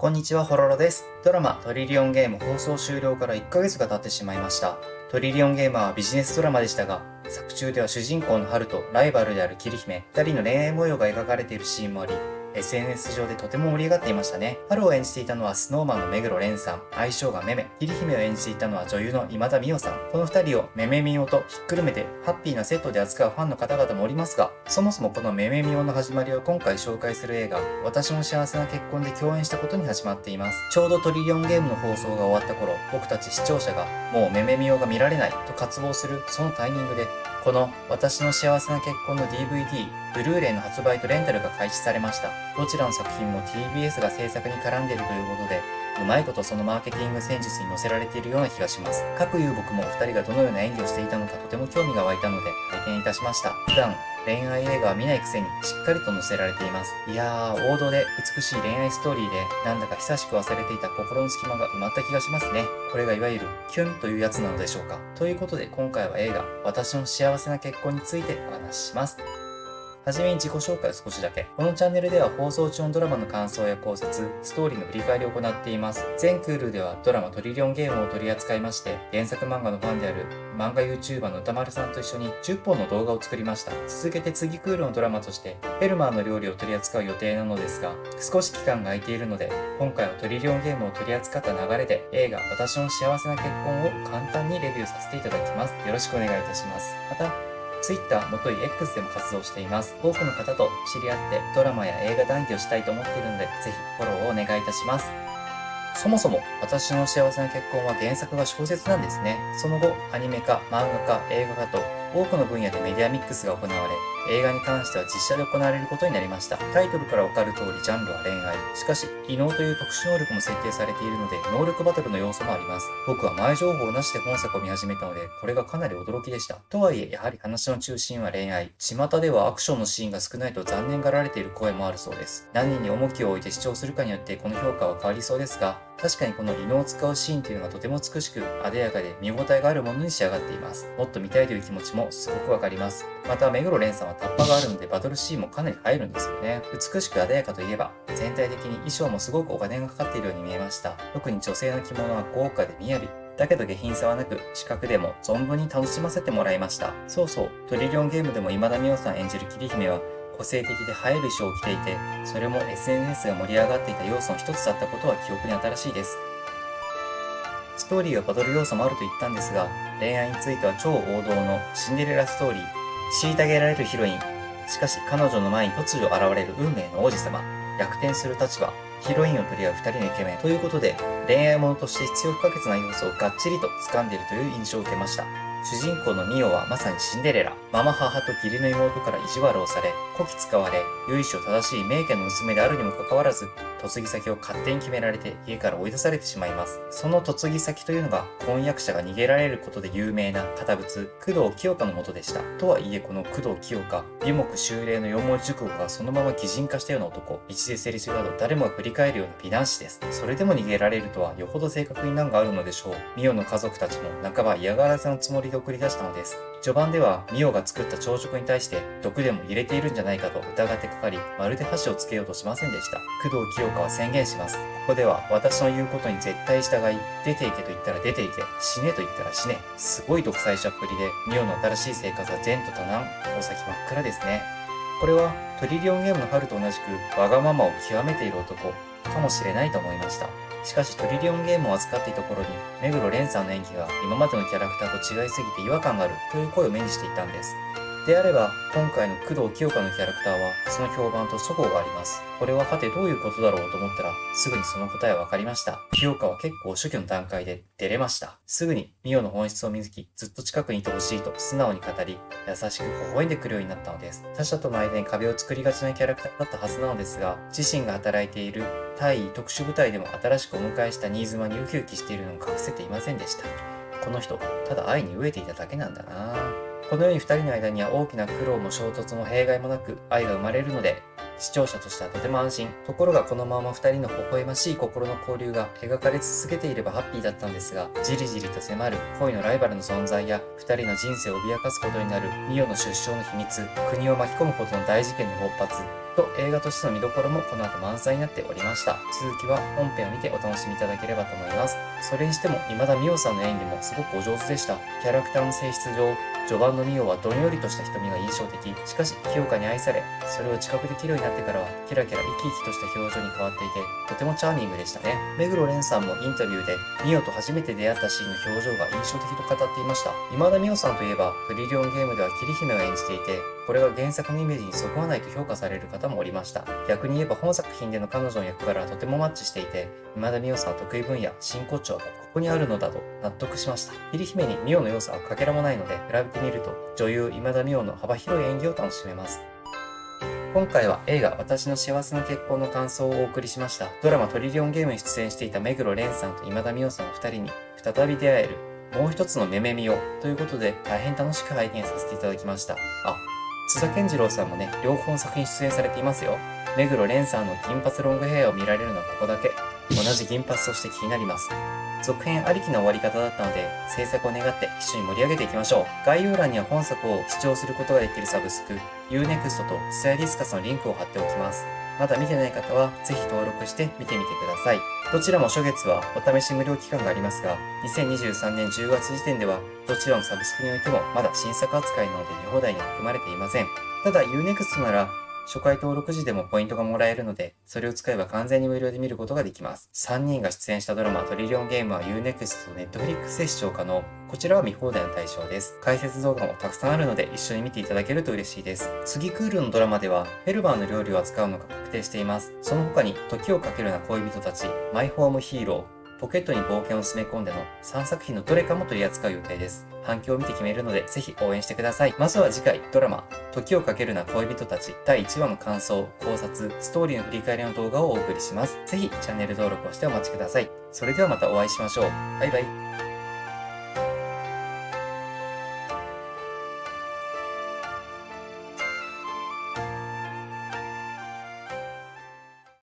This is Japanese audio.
こんにちは、ホロロです。ドラマトリリオンゲーム放送終了から1ヶ月が経ってしまいました。トリリオンゲームはビジネスドラマでしたが、作中では主人公のハルとライバルである桐姫、2人の恋愛模様が描かれているシーンもあり、SNS 上でとても盛り上がっていましたね。ハルを演じていたのはスノーマンの目黒蓮さん、愛称がメメ。桐姫を演じていたのは女優の今田美桜さん。この2人をメメミオとひっくるめてハッピーなセットで扱うファンの方々もおりますが、そもそもこのメメミオの始まりは今回紹介する映画、私の幸せな結婚で共演したことに始まっています。ちょうどトリリオンゲームの放送が終わった頃、僕たち視聴者がもうメメミオが見られないと渇望するそのタイミングで、この私の幸せな結婚の DVD、ブルーレイの発売とレンタルが開始されました。どちらの作品も TBS が制作に絡んでいるということで、うまいことそのマーケティング戦術に乗せられているような気がします。各有僕も2人がどのような演技をしていたのかとても興味が湧いたので拝見いたしました。普段恋愛映画は見ないくせにしっかりと載せられています。いやー、王道で美しい恋愛ストーリーでなんだか久しく忘れていた心の隙間が埋まった気がしますね。これがいわゆるキュンというやつなのでしょうか。ということで今回は映画私の幸せな結婚についてお話しします。はじめに自己紹介を少しだけ。このチャンネルでは放送中のドラマの感想や考察、ストーリーの振り返りを行っています。全クールではドラマトリリオンゲームを取り扱いまして、原作漫画のファンである漫画 YouTuber の歌丸さんと一緒に10本の動画を作りました。続けて次クールのドラマとして、フェルマーの料理を取り扱う予定なのですが、少し期間が空いているので、今回はトリリオンゲームを取り扱った流れで、映画私の幸せな結婚を簡単にレビューさせていただきます。よろしくお願いいたします。また、Twitter、元い X でも活動しています。多くの方と知り合ってドラマや映画談義をしたいと思っているので、ぜひフォローをお願いいたします。そもそも私の幸せな結婚は原作が小説なんですね。その後、アニメ化、漫画化、映画化と多くの分野でメディアミックスが行われ、映画に関しては実写で行われることになりました。タイトルからわかる通りジャンルは恋愛。しかし、異能という特殊能力も設定されているので、能力バトルの要素もあります。僕は前情報なしで本作を見始めたので、これがかなり驚きでした。とはいえ、やはり話の中心は恋愛。巷ではアクションのシーンが少ないと残念がられている声もあるそうです。何に重きを置いて視聴するかによってこの評価は変わりそうですが、確かにこの異能を使うシーンというのがとても美しく、艶やかで見応えがあるものに仕上がっています。もっと見たいという気持ちもすごくわかります。また、目黒蓮さんはタッパがあるのでバトルシーンもかなり入るんですよね。美しく艶やかといえば、全体的に衣装もすごくお金がかかっているように見えました。特に女性の着物は豪華で雅。だけど下品さはなく、視覚でも存分に楽しませてもらいました。そうそう、トリリオンゲームでも今田美桜さん演じる桐姫は、個性的で映える衣装を着ていて、それも SNS が盛り上がっていた要素の一つだったことは記憶に新しいです。ストーリーはバトル要素もあると言ったんですが、恋愛については超王道のシンデレラストーリー。虐げられるヒロイン。しかし彼女の前に突如現れる運命の王子様。逆転する立場。ヒロインを取り合う二人のイケメン。ということで、恋愛ものとして必要不可欠な要素をがっちりと掴んでいるという印象を受けました。主人公のミオはまさにシンデレラ。ママ母と義理の妹から意地悪をされ、こき使われ、由緒正しい名家の娘であるにもかかわらず、嫁ぎ先を勝手に決められて家から追い出されてしまいます。その嫁ぎ先というのが婚約者が逃げられることで有名な堅物、工藤清香のもとでした。とはいえこの工藤清香、美目秀麗の四文字熟語がそのまま擬人化したような男、一世セリフなど誰もが振り返るような美男子です。それでも逃げられるとはよほど性格に難があるのでしょう。ミオの家族たちも半ば嫌がらせのつもりで送り出したのです。序盤ではミオが作った朝食に対して毒でも入れているんじゃないかと疑ってかかり、まるで箸をつけようとしませんでした。工藤清香は宣言します。ここでは私の言うことに絶対従い、出ていけと言ったら出ていけ、死ねと言ったら死ね。すごい独裁者っぷりで、ミオの新しい生活は前途多難、お先真っ暗ですね。これはトリリオンゲームの春と同じくわがままを極めている男かもしれないと思いました。しかしトリリオンゲームを扱っていた頃に目黒蓮さんの演技が今までのキャラクターと違いすぎて違和感があるという声を目にしていたんです。であれば今回の工藤清香のキャラクターはその評判と齟齬があります。これははてどういうことだろうと思ったらすぐにその答えは分かりました。清香は結構初期の段階で照れました。すぐにミオの本質を見抜きずっと近くにいてほしいと素直に語り優しく微笑んでくるようになったのです。他者との間に壁を作りがちなキャラクターだったはずなのですが、自身が働いている対特殊部隊でも新しくお迎えした新妻にウキウキしているのを隠せていませんでした。この人ただ愛に飢えていただけなんだな。このように2人の間には大きな苦労も衝突も弊害もなく愛が生まれるので、視聴者としてはとても安心。ところがこのまま2人の微笑ましい心の交流が描かれ続けていればハッピーだったんですが、じりじりと迫る恋のライバルの存在や2人の人生を脅かすことになるミオの出生の秘密、国を巻き込むほどの大事件の勃発、と映画としての見どころもこの後満載になっておりました。続きは本編を見てお楽しみいただければと思います。それにしても今田美桜さんの演技もすごくお上手でした。キャラクターの性質上、序盤の美桜はどんよりとした瞳が印象的。しかし清香に愛され、それを近くできるようになってからはキラキラ生き生きとした表情に変わっていて、とてもチャーミングでしたね。目黒蓮さんもインタビューで美桜と初めて出会ったシーンの表情が印象的と語っていました。今田美桜さんといえばトリリオンゲームでは桐姫を演じていて、これが原作のイメージにそぐわないと評価される方もおりました。逆に言えば本作品での彼女の役柄はとてもマッチしていて、今田美桜さんの得意分野、真骨頂はここにあるのだと納得しました。桐姫に美桜の要素はかけらもないので、比べてみると女優今田美桜の幅広い演技を楽しめます。今回は映画私の幸せな結婚の感想をお送りしました。ドラマトリリオンゲームに出演していた目黒蓮さんと今田美桜さんの2人に再び出会えるもう一つのめめみよということで大変楽しく拝見させていただきました。津田健次郎さんもね、両方の作品出演されていますよ。目黒蓮さんの金髪ロングヘアを見られるのはここだけ。同じ銀髪として気になります。続編ありきの終わり方だったので、制作を願って一緒に盛り上げていきましょう。概要欄には本作を視聴することができるサブスク、Unext とスタイリスカスのリンクを貼っておきます。まだ見てない方は、ぜひ登録して見てみてください。どちらも初月はお試し無料期間がありますが、2023年10月時点では、どちらのサブスクにおいてもまだ新作扱いなので見放題には含まれていません。ただ Unext なら、初回登録時でもポイントがもらえるので、それを使えば完全に無料で見ることができます。3人が出演したドラマトリリオンゲームは Unext と Netflix で視聴可能。こちらは見放題の対象です。解説動画もたくさんあるので一緒に見ていただけると嬉しいです。次クールのドラマでは、フェルバーの料理を扱うのが確定しています。その他に、時をかけるな恋人たち、マイホームヒーロー、ポケットに冒険を詰め込んでの3作品のどれかも取り扱う予定です。反響を見て決めるのでぜひ応援してください。まずは次回ドラマ時をかけるな恋人たち第1話の感想、考察、ストーリーの振り返りの動画をお送りします。ぜひチャンネル登録をしてお待ちください。それではまたお会いしましょう。バイバイ。